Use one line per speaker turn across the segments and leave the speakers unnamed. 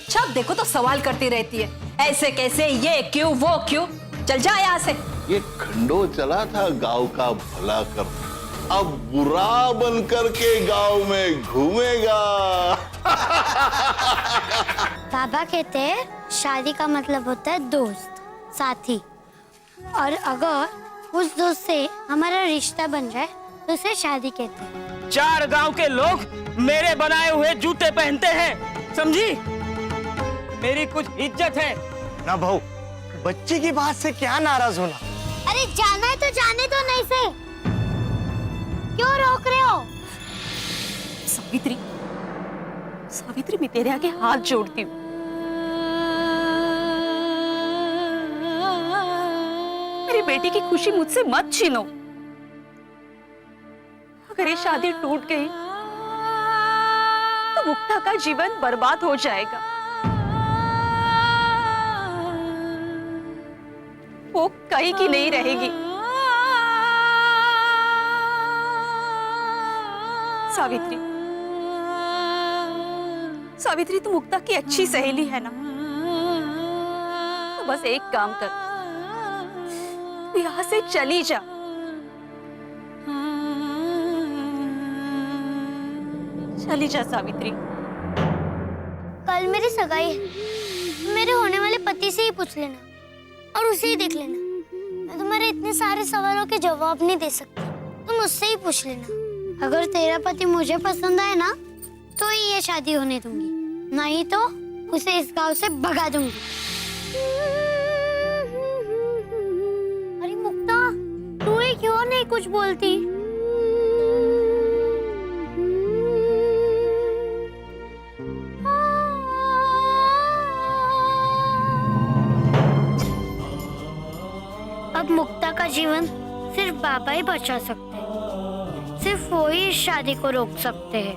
जब देखो तो सवाल करती रहती है, ऐसे कैसे, ये क्यों, वो क्यों। चल जा यहाँ से।
ये खंडो चला था गांव का भला कर, अब बुरा बन करके गांव में घूमेगा।
बाबा कहते हैं शादी का मतलब होता है दोस्त, साथी, और अगर उस दोस्त से हमारा रिश्ता बन जाए तो उसे शादी कहते हैं।
4 गांव के लोग मेरे बनाए हुए जूते पहनते हैं, समझी? मेरी कुछ इज्जत है
ना भाऊ, बच्ची की बात से क्या नाराज होना।
अरे जाना है तो जाने दो, नहीं से क्यों रोक रहे हो?
सावित्री, सावित्री, मैं तेरे आगे हाथ जोड़ती हूँ। मेरी बेटी की खुशी मुझसे मत छीनो। अगर ये शादी टूट गई तो मुक्ता का जीवन बर्बाद हो जाएगा। वो कहीं की नहीं रहेगी। सावित्री, सावित्री, तू मुक्ता की अच्छी सहेली है ना? तो बस एक काम कर, तू यहाँ से चली जा। चली जा सावित्री।
कल मेरी सगाई है, मेरे होने वाले पति से ही पूछ लेना और उसे ही देख लेना। मैं तुम्हारे इतने सारे सवालों के जवाब नहीं दे सकती, तुम उससे ही पूछ लेना। अगर तेरा पति मुझे पसंद आए ना तो ही ये शादी होने दूंगी, नहीं तो उसे इस गांव से भगा दूंगी। अरे मुक्ता, तू ही क्यों नहीं कुछ बोलती? अब मुक्ता का जीवन सिर्फ बाबा ही बचा सकते हैं, सिर्फ वो ही इस शादी को रोक सकते हैं।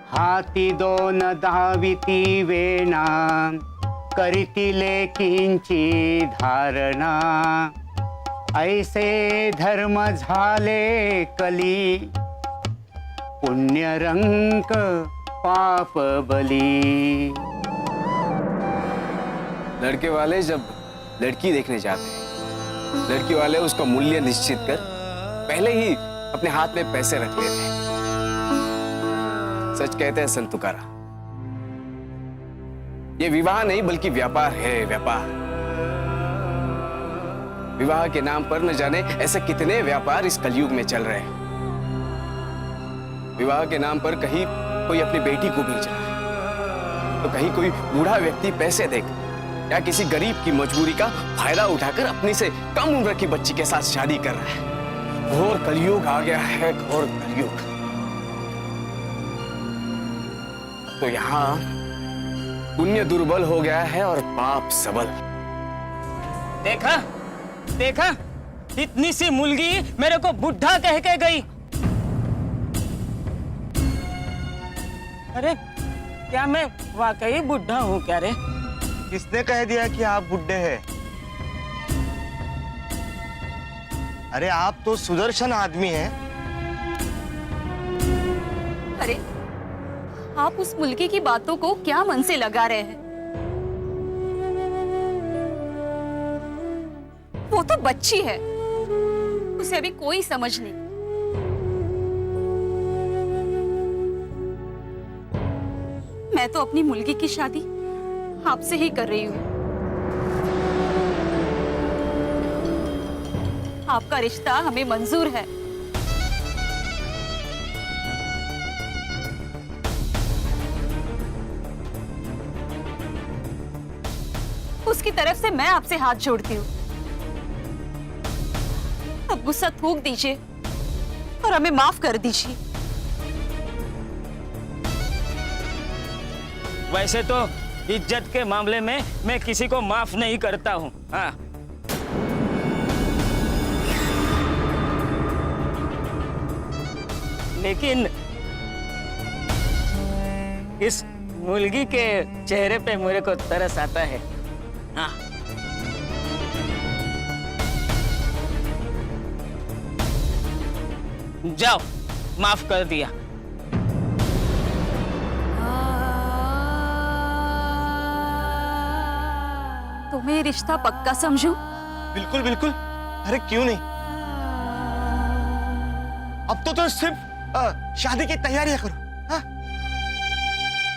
हाती दोन धाविती वेणा करीतिले किंची धारणा ऐसे धर्म झाले कली पुण्यरंक पाप बली।
लड़के वाले जब लड़की देखने जाते हैं, लड़की वाले उसका मूल्य निश्चित कर पहले ही अपने हाथ में पैसे रख लेते हैं। सच कहते हैं संत तुकाराम, ये विवाह नहीं बल्कि व्यापार है, व्यापार। विवाह के नाम पर न जाने ऐसे कितने व्यापार इस कलयुग में चल रहे हैं। विवाह के नाम पर कहीं कोई अपनी बेटी को बेच रहा है, तो कहीं कोई बूढ़ा व्यक्ति पैसे देकर या किसी गरीब की मजबूरी का फायदा उठाकर अपनी से कम उम्र की बच्ची के साथ शादी कर रहा है। घोर कलयुग आ गया है, घोर कलयुग। तो यहाँ पुण्य दुर्बल हो गया है और पाप सबल।
देखा देखा, इतनी सी मुलगी मेरे को बुढ़ा कह के गई। अरे क्या मैं वाकई बुढ़ा हूँ क्या रे?
किसने कह दिया कि आप बुड्ढे हैं? अरे आप तो सुदर्शन आदमी हैं।
अरे आप उस मुल्की की बातों को क्या मन से लगा रहे हैं? वो तो बच्ची है, उसे अभी कोई समझ नहीं। मैं तो अपनी मुल्की की शादी आपसे ही कर रही हूँ। आपका रिश्ता हमें मंजूर है। उसकी तरफ से मैं आपसे हाथ जोड़ती हूँ। अब गुस्सा थूक दीजिए और हमें माफ कर दीजिए।
वैसे तो इज्जत के मामले में मैं किसी को माफ नहीं करता हूँ। हाँ, लेकिन इस मुर्गी के चेहरे पे मेरे को तरस आता है। हाँ, जाओ, माफ कर दिया।
तुम्हें रिश्ता पक्का समझूं?
बिल्कुल बिल्कुल, अरे क्यों नहीं। अब तो सिर्फ शादी की तैयारियां करो। हाँ?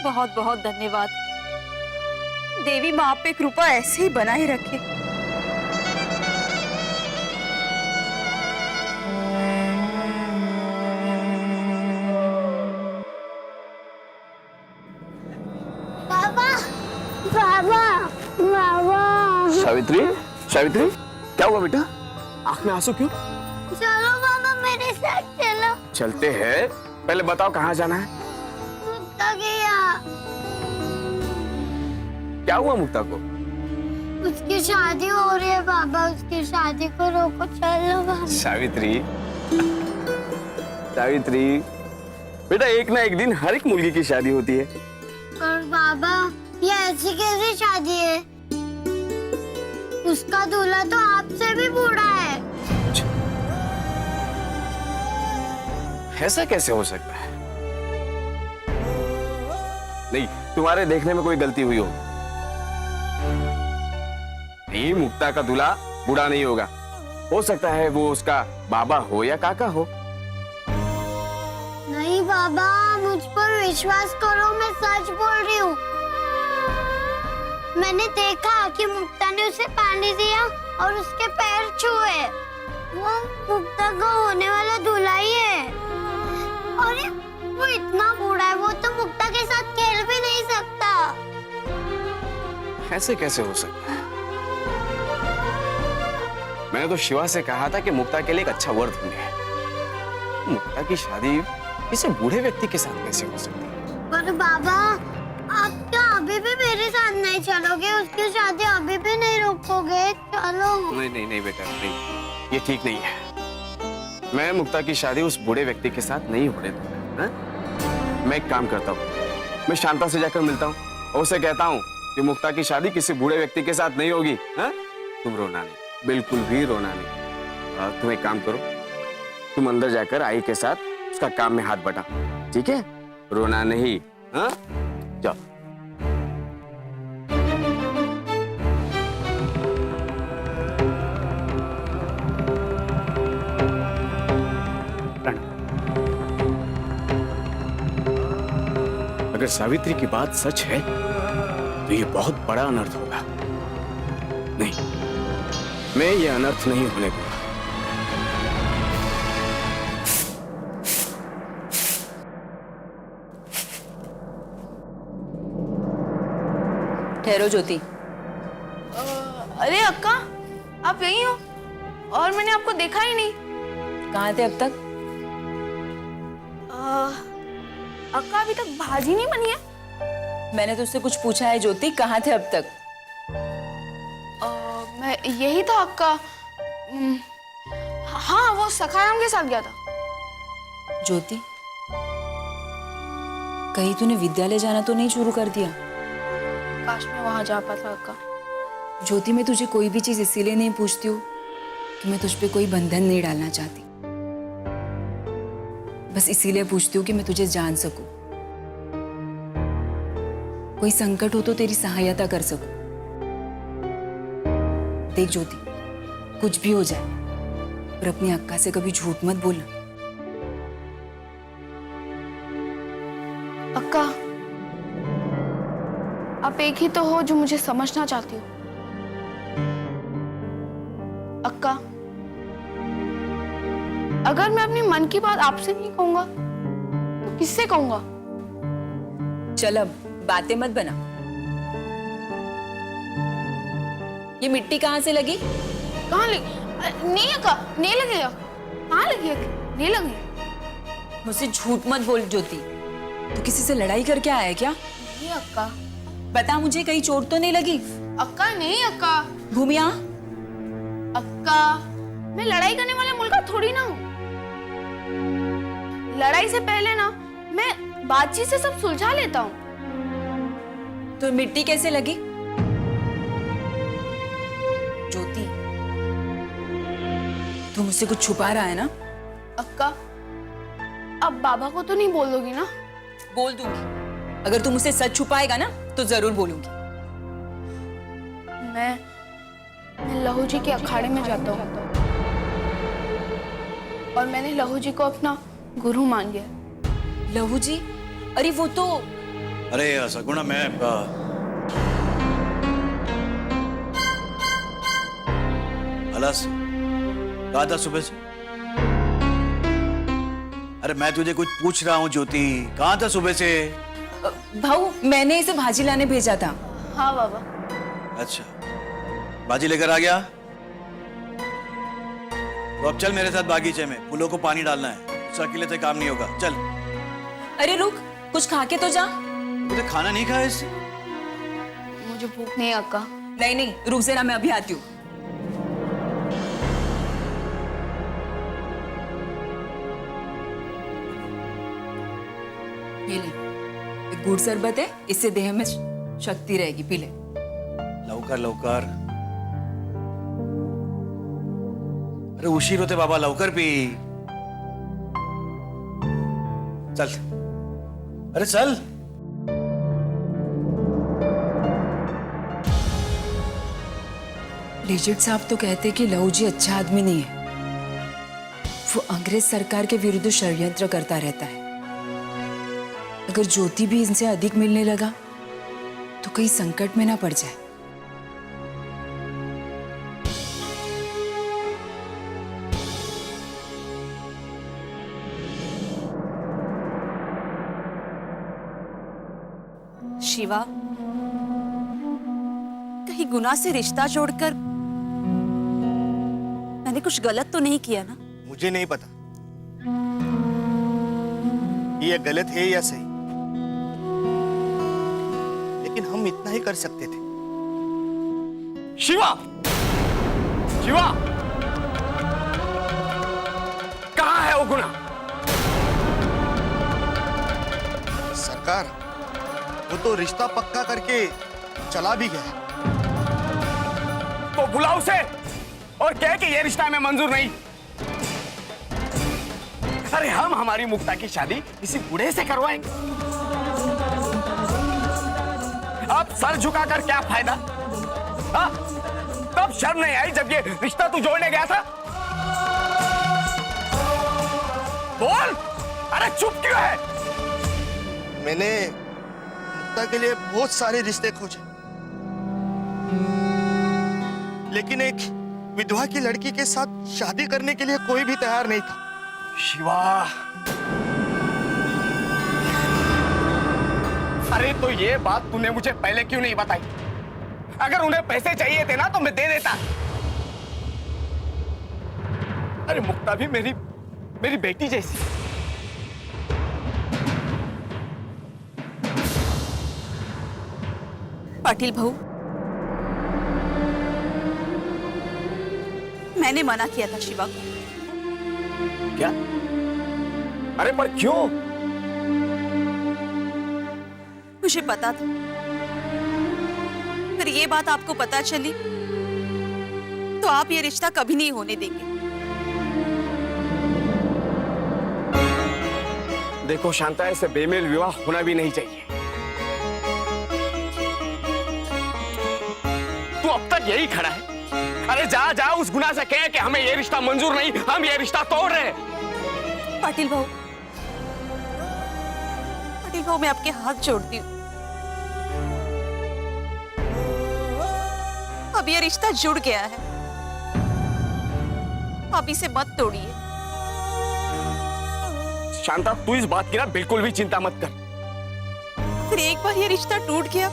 बहुत बहुत धन्यवाद। देवी माँ पे कृपा ऐसे ही बनाए रखे।
बाबा बाबा बाबा,
सावित्री, सावित्री, क्या हुआ बेटा? आंख में आंसू क्यों?
चलो बाबा मेरे साथ चलो।
चलते हैं, पहले बताओ कहाँ जाना है?
मुक्ता के यहाँ।
क्या हुआ मुक्ता को?
उसकी शादी हो रही है बाबा, उसकी शादी को रोको, चलो बाबा।
सावित्री, सावित्री, बेटा एक ना एक दिन हर एक मुर्गी की शादी होती है।
पर बाबा ये ऐसी कैसी शादी है? उसका दूल्हा तो आपसे भी बूढ़ा है।
ऐसा कैसे हो सकता है? नहीं, तुम्हारे देखने में कोई गलती हुई होगी। नहीं, मुक्ता का दूल्हा बूढ़ा नहीं होगा। हो सकता है वो उसका बाबा हो या काका हो।
नहीं बाबा, मुझ पर विश्वास करो, मैं सच बोल रही हूँ। मैंने देखा कि मुक्ता ने उसे पानी दिया और उसके पैर छुए। वो मुक्ता का होने वाला दूल्हा ही है। और वो इतना बूढ़ा है, वो तो मुक्ता के साथ खेल भी नहीं सकता।
ऐसे कैसे हो सकता है? मैंने तो शिवा से कहा था कि मुक्ता के लिए एक अच्छा वर ढूंढे। मुक्ता की शादी किसी बूढ़े व्यक्ति के साथ कैसे हो सकती है?
पर बाबा आप क्या अभी भी मेरे साथ नहीं चलोगे? उसकी शादी अभी भी नहीं रोकोगे? चलो।
नहीं नहीं नहीं बेटा, नहीं, ये ठीक नहीं है। मैं मुक्ता की शादी उस बूढ़े व्यक्ति के साथ नहीं होने दूंगा। मैं एक काम करता हूँ, मैं शांता से जाकर मिलता हूँ और उसे कहता हूँ कि मुक्ता की शादी किसी बूढ़े व्यक्ति के साथ नहीं होगी। हा? तुम रोना नहीं, बिल्कुल भी रोना नहीं। तुम एक काम करो, तुम अंदर जाकर आई के साथ उसका काम में हाथ बटा, ठीक है? रोना नहीं। हाँ, जाओ। अगर सावित्री की बात सच है तो ये बहुत बड़ा अनर्थ होगा। नहीं, मैं ये अनर्थ नहीं होने दूंगा।
ठहरो ज्योति।
अरे अक्का, आप यहीं हो और मैंने आपको देखा ही नहीं।
कहाँ थे अब तक?
अक्का अभी तक भाजी नहीं बनी है।
मैंने तुझसे कुछ पूछा है ज्योति, कहाँ थे अब तक?
मैं यही था अक्का। हाँ, वो सखाराम के साथ गया था।
ज्योति, कहीं तूने विद्यालय जाना तो नहीं शुरू कर दिया?
काश मैं वहां जा पाता अक्का।
ज्योति, मैं तुझे कोई भी चीज इसीलिए नहीं पूछती हूँ कि मैं तुझ पे कोई बंधन नहीं डालना चाहती। बस इसीलिए पूछती हूँ कि मैं तुझे जान सकूं, कोई संकट हो तो तेरी सहायता कर सकूं। देख ज्योति, कुछ भी हो जाए पर अपनी अक्का से कभी झूठ मत बोलना।
अक्का, आप एक ही तो हो जो मुझे समझना चाहती हो। अक्का, अगर मैं अपनी मन की बात आपसे नहीं कहूंगा तो किससे कहूंगा?
चल अब बातें मत बना। ये मिट्टी कहाँ से लगी?
कहाँ लगी? नहीं अक्का, नहीं लगेगा। कहाँ लगी? नहीं लगी।
मुझसे झूठ मत बोल ज्योति। तू किसी से लड़ाई करके आया है क्या?
नहीं अक्का।
बता मुझे, कहीं चोट तो नहीं लगी?
अक्का नहीं अक्का।
भूमिया,
अक्का, मैं लड़ाई करने वाले मुल्का थोड़ी ना हूँ। लड़ाई से पहले ना मैं बातचीत से सब सुलझा लेता हूँ।
तो मिट्टी कैसे लगी? ज्योति, तुम मुझसे कुछ छुपा रहा है ना?
अक्का, अब बाबा को तो नहीं बोलोगी ना?
बोल दूंगी। अगर तुम मुझसे सच छुपाएगा ना तो जरूर बोलूंगी।
मैं लहू जी के अखाड़े में जाता हूँ और मैंने लहू जी को अपना गुरु मान लिया।
लहू जी? अरे वो तो
अरे सगुणा, मैं अलस कहा था सुबह से। अरे मैं तुझे कुछ पूछ रहा हूँ ज्योति, कहाँ था सुबह से?
भाऊ, मैंने इसे भाजी लाने भेजा था।
हाँ बाबा।
अच्छा, भाजी लेकर आ गया? तो अब चल मेरे साथ बागीचे में, फूलों को पानी डालना है। उससे अकेले से काम नहीं होगा, चल।
अरे रुक, कुछ खा के तो जा।
मुझे खाना नहीं खाया इससे?
मुझे भूख नहीं है अक्का।
नहीं नहीं, रुक जरा, मैं अभी आती हूँ। ये ले, एक गुड़ शरबत है, इससे देह में शक्ति रहेगी, पी ले।
लवकर लवकर। अरे उशीर होते बाबा, लवकर पी। चल, अरे चल।
लेजिट साहब तो कहते कि लहू जी अच्छा आदमी नहीं है, वो अंग्रेज सरकार के विरुद्ध षड्यंत्र करता रहता है। अगर ज्योति भी इनसे अधिक मिलने लगा तो कहीं संकट में ना पड़ जाए।
शिवा, कहीं गुनाह से रिश्ता जोड़कर मैंने कुछ गलत तो नहीं किया ना?
मुझे नहीं पता ये गलत है या सही, लेकिन हम इतना ही कर सकते थे।
शिवा, शिवा, कहाँ है वो गुना?
सरकार, वो तो रिश्ता पक्का करके चला भी गया।
तो बुलाओ उसे और कह कि ये रिश्ता हमें मंजूर नहीं। अरे हम हमारी मुक्ता की शादी किसी बूढ़े से करवाएंगे। अब सर झुकाकर क्या फायदा? हाँ? तब शर्म नहीं आई जब ये रिश्ता तू जोड़ने गया था? बोल, अरे चुप क्यों है?
मैंने मुक्ता के लिए बहुत सारे रिश्ते खोजे, लेकिन एक विधवा की लड़की के साथ शादी करने के लिए कोई भी तैयार नहीं था।
शिवा, अरे तो ये बात तूने मुझे पहले क्यों नहीं बताई? अगर उन्हें पैसे चाहिए थे ना तो मैं दे देता। अरे मुक्ता भी मेरी बेटी जैसी।
पाटिल भाऊ, मैंने मना किया था शिवा को।
क्या? अरे पर क्यों?
मुझे पता था, फिर ये बात आपको पता चली तो आप ये रिश्ता कभी नहीं होने देंगे।
देखो शांता, ऐसे बेमेल विवाह होना भी नहीं चाहिए। तू अब तक यही खड़ा है? अरे जा जा उस गुना से कह कि हमें ये रिश्ता मंजूर नहीं, हम ये रिश्ता तोड़ रहे हैं।
पाटिल भाऊ, मैं आपके हाथ जोड़ती हूँ, अब ये रिश्ता जुड़ गया है, आप इसे मत तोड़िए।
शांता, तू इस बात की ना बिल्कुल भी चिंता मत कर।
फिर एक बार ये रिश्ता टूट गया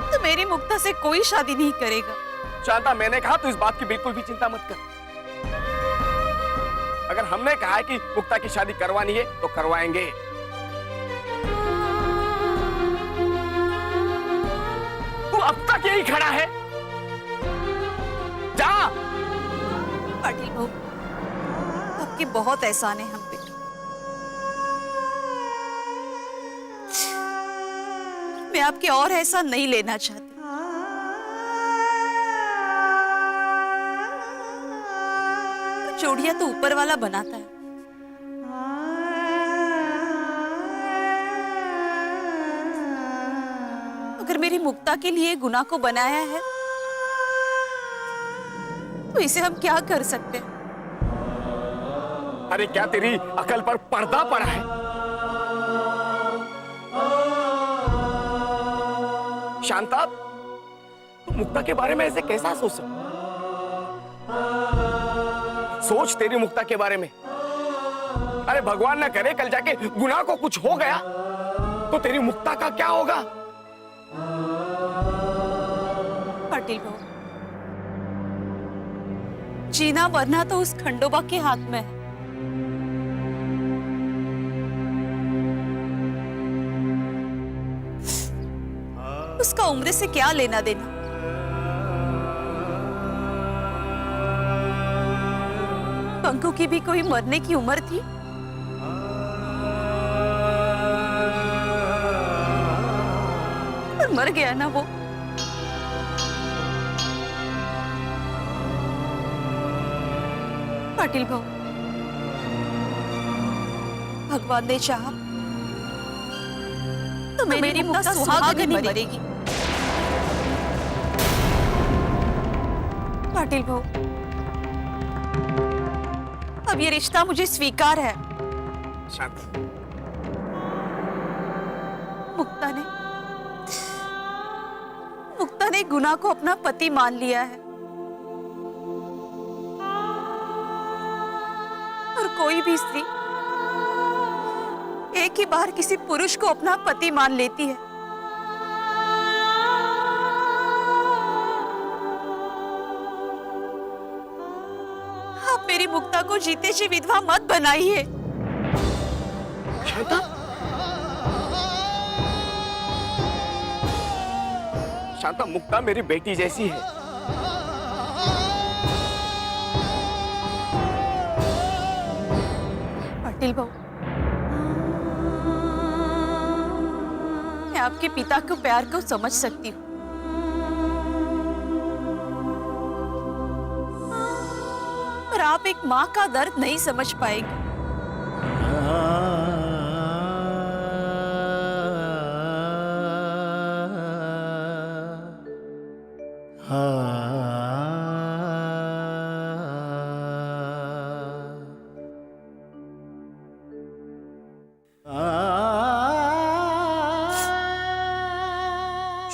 तो मेरी मुक्ता से कोई शादी नहीं करेगा।
शांता, मैंने कहा तू इस बात की बिल्कुल भी चिंता मत कर। अगर हमने कहा है कि मुक्ता की शादी करवानी है तो करवाएंगे। तू अब तक यही खड़ा है? जा।
पाटिल भाऊ, आपके बहुत एहसान है हम पे। मैं आपके और एहसान नहीं लेना चाहती। जोड़ियां तो ऊपर वाला बनाता है। अगर मेरी मुक्ता के लिए गुनाह को बनाया है तो इसे हम क्या कर सकते हैं?
अरे क्या तेरी अकल पर पर्दा पड़ा है? शांता, तुम मुक्ता के बारे में ऐसे कैसा सोच सकते? सोच तेरी मुक्ता के बारे में। अरे भगवान ना करे कल जाके गुनाह को कुछ हो गया तो तेरी मुक्ता का क्या होगा?
पाटिल भाऊ, जीना मरना तो उस खंडोबा के हाथ में है। उसका उम्र से क्या लेना देना? पंकु की भी कोई मरने की उम्र थी? और मर गया ना वो। पाटिल भाऊ, भगवान ने चाहा तो मेरी मुक्ता सुहागन मरेगी। पाटिल भाऊ, अब ये रिश्ता मुझे स्वीकार है।
शांति,
मुक्ता ने गुनाह को अपना पति मान लिया है। और कोई भी स्त्री एक ही बार किसी पुरुष को अपना पति मान लेती है। आप मेरी मुक्ता को जीते जी विधवा मत बनाइए।
शांता, शांता, मुक्ता मेरी बेटी जैसी है।
पाटिल भाऊ, मैं आपके पिता को प्यार को समझ सकती हूँ, पर आप एक माँ का दर्द नहीं समझ पाएंगे।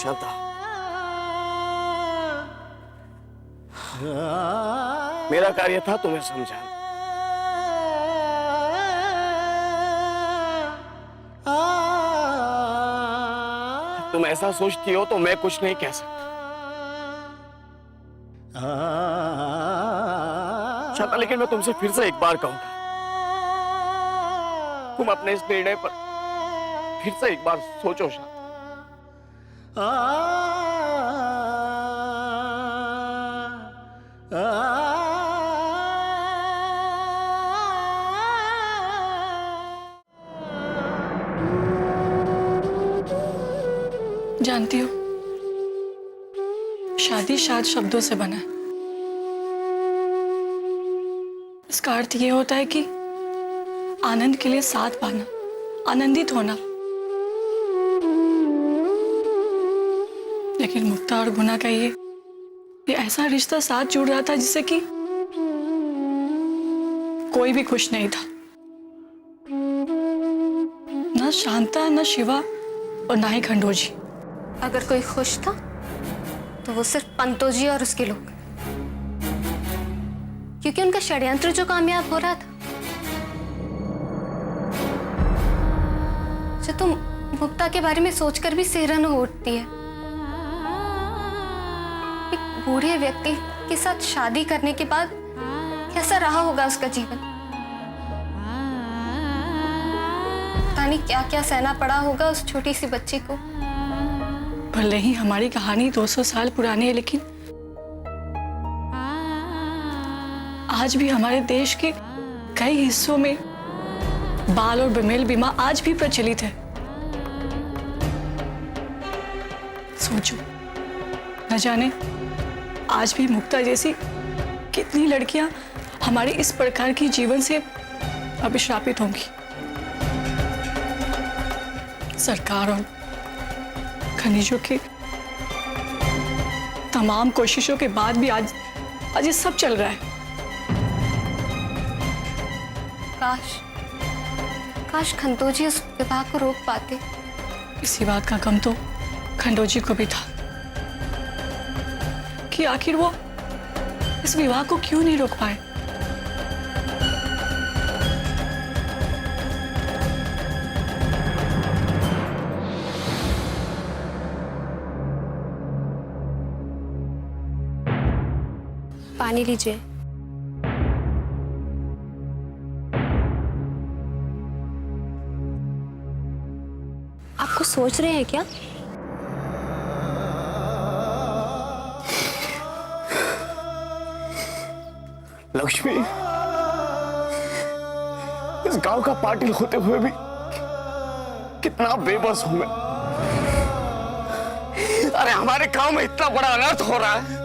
शांता, मेरा कार्य था तुम्हें समझाना। तुम ऐसा सोचती हो तो मैं कुछ नहीं कह सकता। शांता, लेकिन मैं तुमसे फिर से एक बार कहूंगा, तुम अपने इस निर्णय पर फिर से एक बार सोचो। शांता,
जानती हो, शादी शायद शब्दों से बना है। इसका अर्थ ये होता है कि आनंद के लिए साथ पाना, आनंदित होना। लेकिन मुक्ता और गुना का ये ऐसा रिश्ता साथ जुड़ रहा था जिससे कि कोई भी खुश नहीं था, ना शांता, ना शिवा और ना ही खंडोजी।
अगर कोई खुश था तो वो सिर्फ पंतोजी और उसके लोग, क्योंकि उनका षड्यंत्र जो कामयाब हो रहा था। जो तुम मुक्ता के बारे में सोचकर भी सिहरन उठती है। एक बूढ़े व्यक्ति के साथ शादी करने के बाद कैसा रहा होगा उसका जीवन। पता नहीं क्या क्या सहना पड़ा होगा उस छोटी सी बच्ची को।
भले ही हमारी कहानी 200 साल पुरानी है, लेकिन आज भी हमारे देश के कई हिस्सों में बाल और बेमेल बीमा आज भी प्रचलित है। सोचो, न जाने आज भी मुक्ता जैसी कितनी लड़कियां हमारे इस प्रकार की जीवन से अभिशापित होंगी। सरकार और खनिजों की तमाम कोशिशों के बाद भी आज ये सब चल रहा है।
काश खंडोजी उस विवाह को रोक पाते।
इसी बात का गम तो खंडोजी को भी था कि आखिर वो इस विवाह को क्यों नहीं रोक पाए।
पानी लीजिए। आप कुछ सोच रहे हैं क्या?
लक्ष्मी, इस गांव का पाटिल होते हुए भी कितना बेबस हूं मैं। अरे हमारे गांव में इतना बड़ा अनर्थ हो रहा है,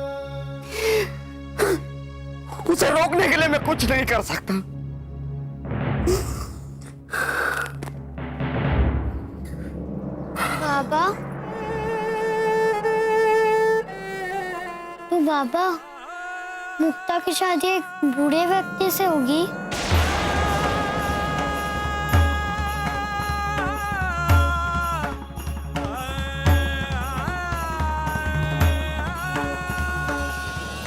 उसे रोकने के लिए मैं कुछ नहीं कर सकता।
बाबा, तो बाबा, मुक्ता की शादी एक बूढ़े व्यक्ति से होगी?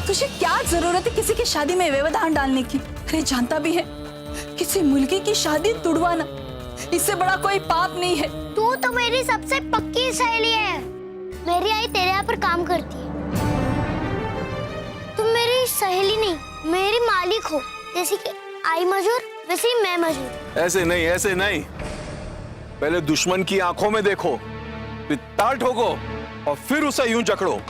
तुझे क्या जरूरत है किसी की शादी में व्यवधान डालने की? अरे जानता भी है, किसी मुलगी की शादी तुड़वाना इससे बड़ा कोई पाप नहीं है।
तू तो मेरी सबसे पक्की सहेली है। मेरी आई तेरे यहाँ पर काम करती है। तुम मेरी सहेली नहीं, मेरी मालिक हो। जैसे कि आई मजूर, वैसे ही मैं मजूर।
ऐसे नहीं, ऐसे नहीं। पहले दुश्मन की आंखों में देखो, फिर ताल ठोको और फिर उसे यूं जकड़ो।